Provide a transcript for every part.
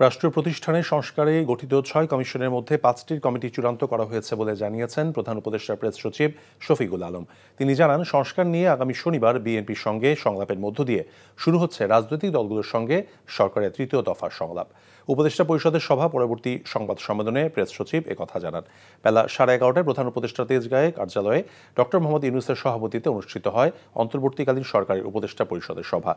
রাষ্ট্রীয় প্রতিষ্ঠানের সংস্কারে গঠিত ৬ কমিশনের মধ্যে ৫টির কমিটি চূড়ান্ত করা হয়েছে বলে জানিয়েছেন প্রধান উপদেষ্টা প্রেস সচিব শফিকুল আলম। তিনি জানান, সংস্কার নিয়ে আগামী শনিবার বিএনপির সঙ্গে সংলাপের মধ্য দিয়ে শুরু হচ্ছে রাজনৈতিক দলগুলোর সঙ্গে সরকারের তৃতীয় দফার সংলাপ। উপদেষ্টা পরিষদের সভা পরবর্তী সংবাদ সম্মেলনে প্রেস সচিব একথা জানান। বেলা 11:30টায় প্রধান উপদেষ্টা তেজগাঁয়ে কার্যালয়ে ডক্টর মোহাম্মদ ইউনূসের সভাপতিত্বে অনুষ্ঠিত হয় অন্তর্বর্তীকালীন সরকারের উপদেষ্টা পরিষদের সভা।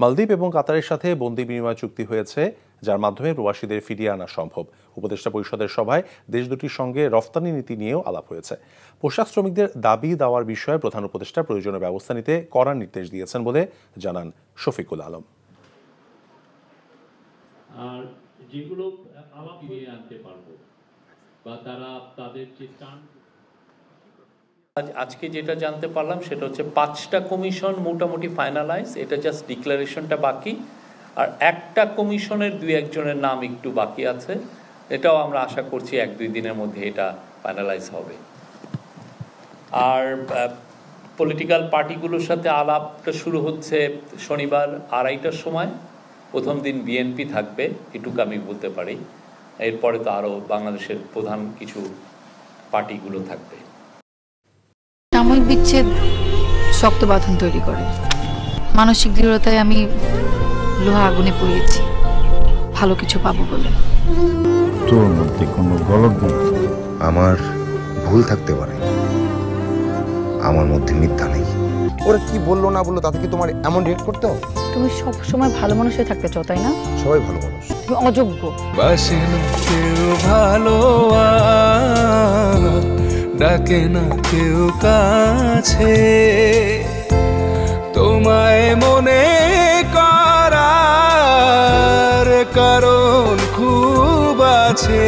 মালদ্বীপ এবং কাতারের সাথে বন্দি বিনিময় চুক্তি হয়েছে, যার মাধ্যমে প্রবাসীদের ফিরিয়ে আনা সম্ভব। উপদেষ্টা পরিষদের সভায় দেশ দুটির সঙ্গে রফতানি নীতি নিয়েও আলাপ হয়েছে। পোশাক শ্রমিকদের দাবি দেওয়ার বিষয়ে প্রধান উপদেষ্টা প্রয়োজনীয় ব্যবস্থা নিতে কড়া নির্দেশ দিয়েছেন বলে জানান শফিকুল আলম। আর যেগুলো আলাপ ফিরিয়ে আনতে পারবো বা তারা তাদের যে আজকে যেটা জানতে পারলাম সেটা হচ্ছে 5টা কমিশন মোটামুটি ফাইনালাইজ, এটা জাস্ট ডিক্লারেশনটা বাকি। আর একটা কমিশনের 2-1 জনের নাম একটু বাকি আছে, এটাও আমরা আশা করছি 1-2 দিনের মধ্যে এটা ফাইনালাইজ হবে। আর পলিটিক্যাল পার্টিগুলোর সাথে আলাপটা শুরু হচ্ছে শনিবার 2:30টার সময়। প্রথম দিন বিএনপি থাকবে, এটুকু আমি বলতে পারি। এরপরে তো আরও বাংলাদেশের প্রধান কিছু পার্টিগুলো থাকবে। সাময়িক বিচ্ছেদ শক্ত বাঁধন তৈরি করে। মানসিক দৃঢ়তায় আমি লোহা আগুনে পুড়িয়েছি ভালো কিছু পাবো বলে। তোর মধ্যে কোনো গলত নেই। আমার ভুল থাকতে পারে, আমার মধ্যে মিথ্যা নেই। ওরা কি বললো না বললো তাতে কি তোমার এমন রিয়েক্ট করতে হবে? তুমি সব সময় ভালো মানুষ হয়ে থাকতে চাও, তাই না? সবাই ভালো মানুষ, তুমি অযোগ্য। বাসে না কেউ ভালো, ডাকে না কেউ কাছে, তোমায় মনে করার কারণ খুব আছে।